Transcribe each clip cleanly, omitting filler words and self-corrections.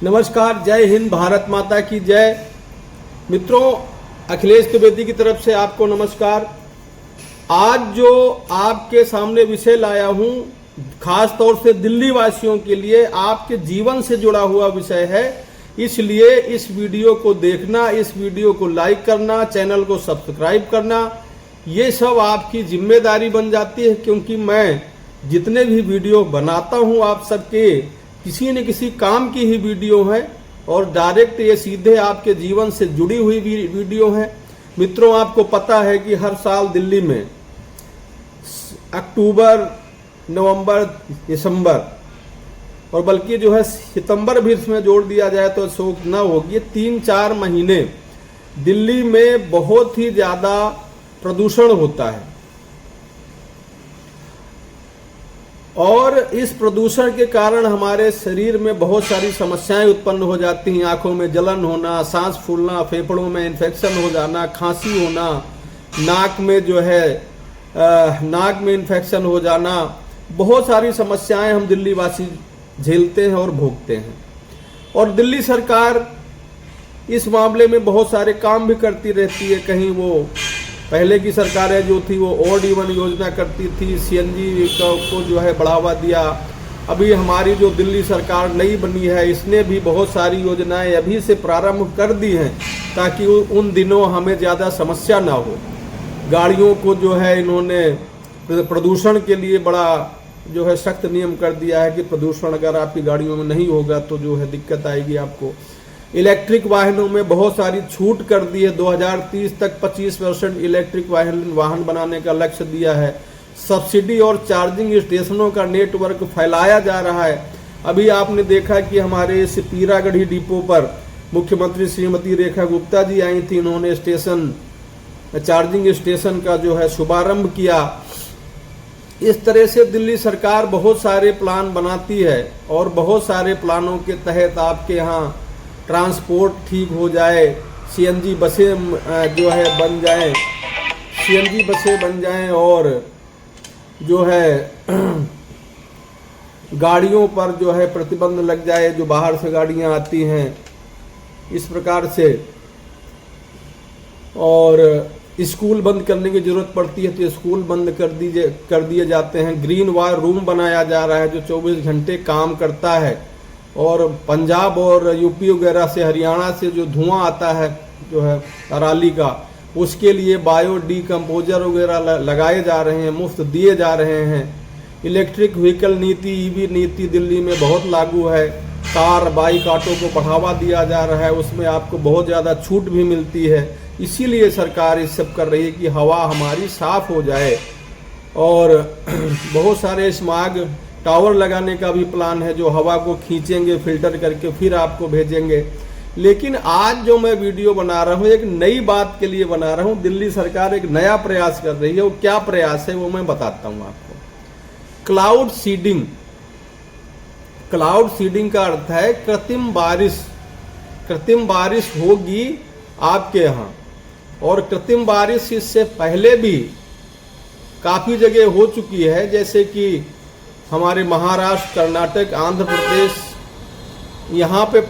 नमस्कार, जय हिंद, भारत माता की जय। मित्रों, अखिलेश द्विवेदी की तरफ से आपको नमस्कार। आज जो आपके सामने विषय लाया हूं, खास तौर से दिल्ली वासियों के लिए आपके जीवन से जुड़ा हुआ विषय है। इसलिए इस वीडियो को देखना, इस वीडियो को लाइक करना, चैनल को सब्सक्राइब करना, ये सब आपकी जिम्मेदारी बन जाती है। क्योंकि मैं जितने भी वीडियो बनाता हूं, आप सबके किसी न किसी काम की ही वीडियो है और डायरेक्ट ये सीधे आपके जीवन से जुड़ी हुई वीडियो है। मित्रों, आपको पता है कि हर साल दिल्ली में अक्टूबर, नवंबर, दिसंबर और बल्कि जो है सितंबर भी इसमें जोड़ दिया जाए तो शोक न होगी, 3-4 महीने दिल्ली में बहुत ही ज़्यादा प्रदूषण होता है। और इस प्रदूषण के कारण हमारे शरीर में बहुत सारी समस्याएं उत्पन्न हो जाती हैं। आंखों में जलन होना, सांस फूलना, फेफड़ों में इन्फेक्शन हो जाना, खांसी होना, नाक में जो है नाक में इन्फेक्शन हो जाना, बहुत सारी समस्याएं हम दिल्ली वासी झेलते हैं और भोगते हैं। और दिल्ली सरकार इस मामले में बहुत सारे काम भी करती रहती है। कहीं वो पहले की सरकारें जो थी वो ऑड इवन योजना करती थी, सीएनजी को जो है बढ़ावा दिया। अभी हमारी जो दिल्ली सरकार नई बनी है, इसने भी बहुत सारी योजनाएं अभी से प्रारंभ कर दी हैं ताकि उन दिनों हमें ज़्यादा समस्या ना हो। गाड़ियों को जो है इन्होंने प्रदूषण के लिए बड़ा जो है सख्त नियम कर दिया है कि प्रदूषण अगर आपकी गाड़ियों में नहीं होगा तो जो है दिक्कत आएगी आपको। इलेक्ट्रिक वाहनों में बहुत सारी छूट कर दी है। 2030 तक 25% इलेक्ट्रिक वाहन बनाने का लक्ष्य दिया है। सब्सिडी और चार्जिंग स्टेशनों का नेटवर्क फैलाया जा रहा है। अभी आपने देखा कि हमारे इस पीरागढ़ी डिपो पर मुख्यमंत्री श्रीमती रेखा गुप्ता जी आई थी। उन्होंने चार्जिंग स्टेशन का जो है शुभारंभ किया। इस तरह से दिल्ली सरकार बहुत सारे प्लान बनाती है और बहुत सारे प्लानों के तहत आपके यहाँ ट्रांसपोर्ट ठीक हो जाए, सीएनजी बसें जो है बन जाएं, सीएनजी बसें बन जाएं और जो है गाड़ियों पर जो है प्रतिबंध लग जाए जो बाहर से गाड़ियां आती हैं, इस प्रकार से। और स्कूल बंद करने की जरूरत पड़ती है तो स्कूल बंद कर दिए जाते हैं। ग्रीन वार रूम बनाया जा रहा है जो 24 घंटे काम करता है। और पंजाब और यूपी वगैरह से, हरियाणा से जो धुआं आता है जो है पराली का, उसके लिए बायो डिकम्पोजर वगैरह लगाए जा रहे हैं, मुफ्त दिए जा रहे हैं। इलेक्ट्रिक व्हीकल नीति, ईवी नीति दिल्ली में बहुत लागू है। कार, बाइक, ऑटो को बढ़ावा दिया जा रहा है, उसमें आपको बहुत ज़्यादा छूट भी मिलती है। इसीलिए सरकार इस सब कर रही है कि हवा हमारी साफ हो जाए। और बहुत सारे स्माग टावर लगाने का भी प्लान है जो हवा को खींचेंगे, फिल्टर करके फिर आपको भेजेंगे। लेकिन आज जो मैं वीडियो बना रहा हूँ एक नई बात के लिए बना रहा हूँ। दिल्ली सरकार एक नया प्रयास कर रही है। वो क्या प्रयास है वो मैं बताता हूँ आपको। Cloud seeding. क्लाउड सीडिंग का अर्थ है कृत्रिम बारिश। कृत्रिम बारिश होगी आपके यहाँ। और कृत्रिम बारिश इससे पहले भी काफ़ी जगह हो चुकी है, जैसे कि हमारे महाराष्ट्र, कर्नाटक, आंध्र प्रदेश, यहाँ पे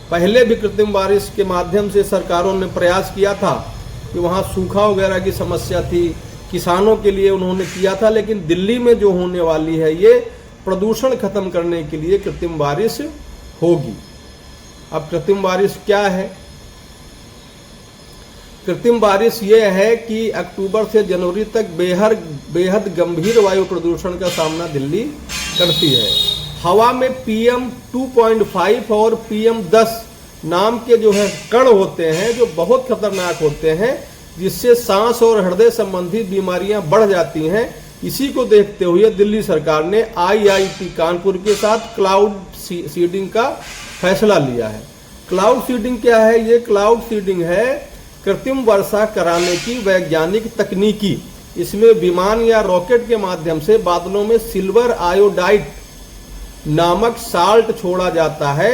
पहले भी कृत्रिम बारिश के माध्यम से सरकारों ने प्रयास किया था कि वहाँ सूखा वगैरह की समस्या थी, किसानों के लिए उन्होंने किया था। लेकिन दिल्ली में जो होने वाली है ये प्रदूषण खत्म करने के लिए कृत्रिम बारिश होगी। अब कृत्रिम बारिश क्या है? कृत्रिम बारिश ये है कि अक्टूबर से जनवरी तक बेहद गंभीर वायु प्रदूषण का सामना दिल्ली करती है। हवा में PM 2.5 और PM 10 नाम के जो है कण होते हैं जो बहुत खतरनाक होते हैं, जिससे सांस और हृदय संबंधी बीमारियां बढ़ जाती हैं। इसी को देखते हुए दिल्ली सरकार ने IIT कानपुर के साथ क्लाउड सीडिंग का फैसला लिया है। क्लाउड सीडिंग क्या है? ये क्लाउड सीडिंग है कृत्रिम वर्षा कराने की वैज्ञानिक तकनीकी। इसमें विमान या रॉकेट के माध्यम से बादलों में सिल्वर आयोडाइड नामक साल्ट छोड़ा जाता है।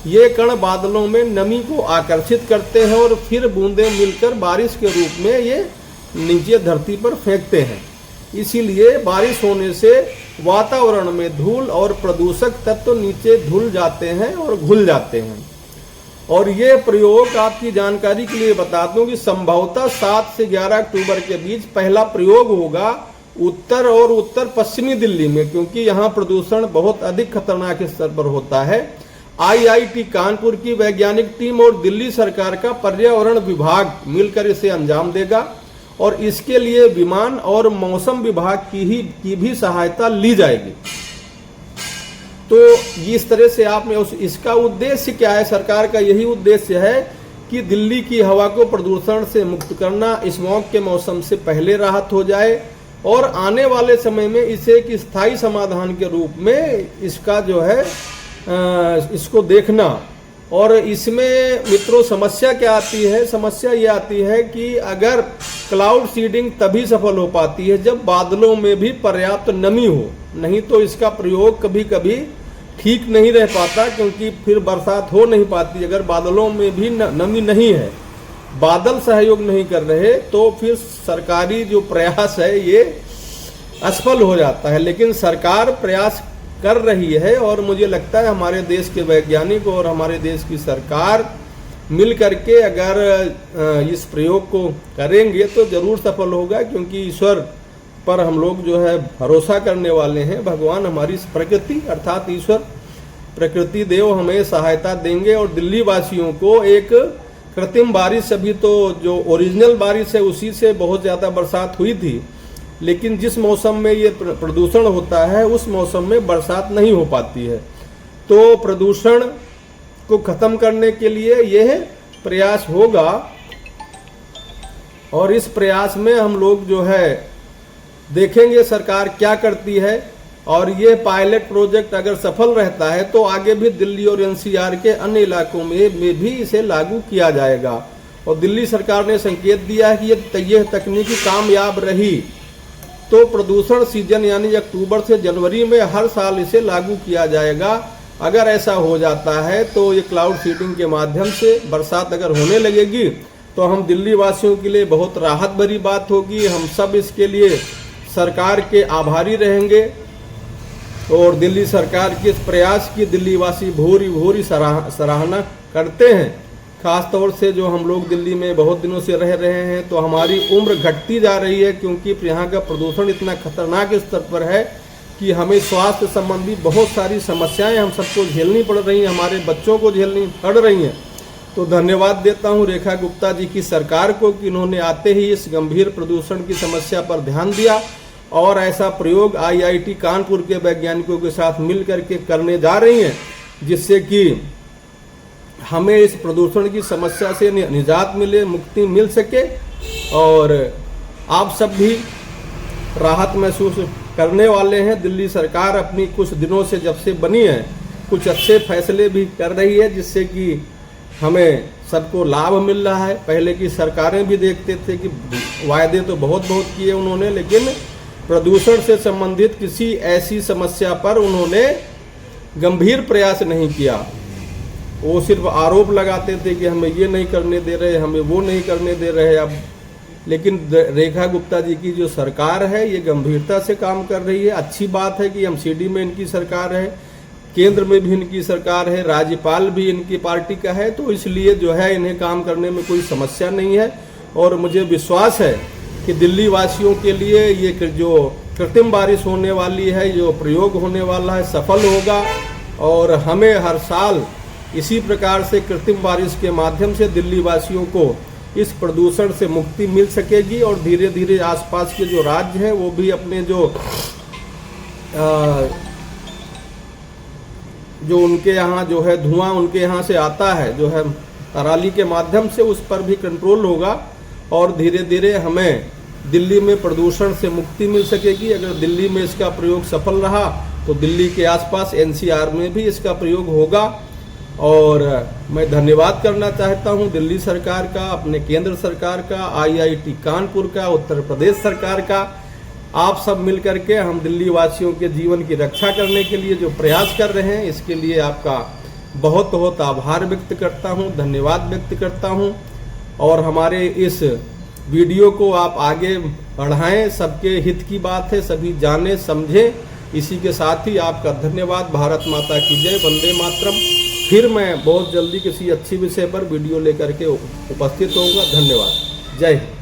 ये कण बादलों में नमी को आकर्षित करते हैं और फिर बूंदें मिलकर बारिश के रूप में ये नीचे धरती पर फेंकते हैं। इसीलिए बारिश होने से वातावरण में धूल और प्रदूषक तत्व नीचे धुल जाते हैं और घुल जाते हैं। और ये प्रयोग आपकी जानकारी के लिए बता दूं कि संभवतः 7 से 11 अक्टूबर के बीच पहला प्रयोग होगा उत्तर और उत्तर पश्चिमी दिल्ली में, क्योंकि यहाँ प्रदूषण बहुत अधिक खतरनाक स्तर पर होता है। IIT कानपुर की वैज्ञानिक टीम और दिल्ली सरकार का पर्यावरण विभाग मिलकर इसे अंजाम देगा और इसके लिए विमान और मौसम विभाग की भी सहायता ली जाएगी। तो इस तरह से आपने इसका उद्देश्य क्या है? सरकार का यही उद्देश्य है कि दिल्ली की हवा को प्रदूषण से मुक्त करना, स्मॉग के मौसम से पहले राहत हो जाए और आने वाले समय में इसे एक स्थायी समाधान के रूप में इसका जो है इसको देखना। और इसमें मित्रों समस्या क्या आती है? समस्या ये आती है कि अगर क्लाउड सीडिंग तभी सफल हो पाती है जब बादलों में भी पर्याप्त नमी हो, नहीं तो इसका प्रयोग कभी कभी ठीक नहीं रह पाता, क्योंकि फिर बरसात हो नहीं पाती। अगर बादलों में भी नमी नहीं है, बादल सहयोग नहीं कर रहे, तो फिर सरकारी जो प्रयास है ये असफल हो जाता है। लेकिन सरकार प्रयास कर रही है और मुझे लगता है हमारे देश के वैज्ञानिक और हमारे देश की सरकार मिल करके अगर इस प्रयोग को करेंगे तो जरूर सफल होगा, क्योंकि ईश्वर पर हम लोग जो है भरोसा करने वाले हैं। भगवान हमारी प्रकृति अर्थात ईश्वर प्रकृति देव हमें सहायता देंगे और दिल्ली वासियों को एक कृत्रिम बारिश, अभी तो जो ओरिजिनल बारिश है उसी से बहुत ज़्यादा बरसात हुई थी, लेकिन जिस मौसम में ये प्रदूषण होता है उस मौसम में बरसात नहीं हो पाती है। तो प्रदूषण को खत्म करने के लिए यह प्रयास होगा और इस प्रयास में हम लोग जो है देखेंगे सरकार क्या करती है। और ये पायलट प्रोजेक्ट अगर सफल रहता है तो आगे भी दिल्ली और NCR के अन्य इलाकों में भी इसे लागू किया जाएगा। और दिल्ली सरकार ने संकेत दिया है कि यह तकनीकी कामयाब रही तो प्रदूषण सीजन यानी अक्टूबर से जनवरी में हर साल इसे लागू किया जाएगा। अगर ऐसा हो जाता है तो ये क्लाउड सीडिंग के माध्यम से बरसात अगर होने लगेगी तो हम दिल्ली वासियों के लिए बहुत राहत भरी बात होगी। हम सब इसके लिए सरकार के आभारी रहेंगे और दिल्ली सरकार के इस प्रयास की दिल्ली वासी भूरी भूरी सराहना करते हैं। खास तौर से जो हम लोग दिल्ली में बहुत दिनों से रह रहे हैं तो हमारी उम्र घटती जा रही है, क्योंकि यहाँ का प्रदूषण इतना खतरनाक स्तर पर है कि हमें स्वास्थ्य संबंधी बहुत सारी समस्याएं हम सबको झेलनी पड़ रही हैं, हमारे बच्चों को झेलनी पड़ रही हैं। तो धन्यवाद देता हूं रेखा गुप्ता जी की सरकार को कि इन्होंने आते ही इस गंभीर प्रदूषण की समस्या पर ध्यान दिया और ऐसा प्रयोग IIT कानपुर के वैज्ञानिकों के साथ मिल करके करने जा रही हैं, जिससे कि हमें इस प्रदूषण की समस्या से निजात मिले, मुक्ति मिल सके और आप सब भी राहत महसूस करने वाले हैं। दिल्ली सरकार अपनी कुछ दिनों से जब से बनी है कुछ अच्छे फैसले भी कर रही है, जिससे कि हमें सबको लाभ मिल रहा है। पहले की सरकारें भी देखते थे कि वायदे तो बहुत किए उन्होंने, लेकिन प्रदूषण से संबंधित किसी ऐसी समस्या पर उन्होंने गंभीर प्रयास नहीं किया। वो सिर्फ आरोप लगाते थे कि हमें ये नहीं करने दे रहे, हमें वो नहीं करने दे रहे। अब लेकिन रेखा गुप्ता जी की जो सरकार है ये गंभीरता से काम कर रही है। अच्छी बात है कि MCD में इनकी सरकार है, केंद्र में भी इनकी सरकार है, राज्यपाल भी इनकी पार्टी का है, तो इसलिए जो है इन्हें काम करने में कोई समस्या नहीं है। और मुझे विश्वास है कि दिल्ली वासियों के लिए ये जो कृत्रिम बारिश होने वाली है, जो प्रयोग होने वाला है, सफल होगा और हमें हर साल इसी प्रकार से कृत्रिम बारिश के माध्यम से दिल्ली वासियों को इस प्रदूषण से मुक्ति मिल सकेगी और धीरे धीरे आसपास के जो राज्य हैं वो भी अपने जो उनके यहाँ जो है धुआं उनके यहाँ से आता है जो है पराली के माध्यम से, उस पर भी कंट्रोल होगा और धीरे धीरे हमें दिल्ली में प्रदूषण से मुक्ति मिल सकेगी। अगर दिल्ली में इसका प्रयोग सफल रहा तो दिल्ली के आसपास NCR में भी इसका प्रयोग होगा। और मैं धन्यवाद करना चाहता हूं दिल्ली सरकार का, अपने केंद्र सरकार का, IIT कानपुर का, उत्तर प्रदेश सरकार का। आप सब मिल करके हम दिल्ली वासियों के जीवन की रक्षा करने के लिए जो प्रयास कर रहे हैं, इसके लिए आपका बहुत बहुत आभार व्यक्त करता हूं, धन्यवाद व्यक्त करता हूं। और हमारे इस वीडियो को आप आगे बढ़ाएं, सबके हित की बात है, सभी जाने समझें। इसी के साथ ही आपका धन्यवाद। भारत माता की जय, वंदे मातरम। फिर मैं बहुत जल्दी किसी अच्छी विषय पर वीडियो लेकर के उपस्थित होऊंगा। धन्यवाद। जय हिंद।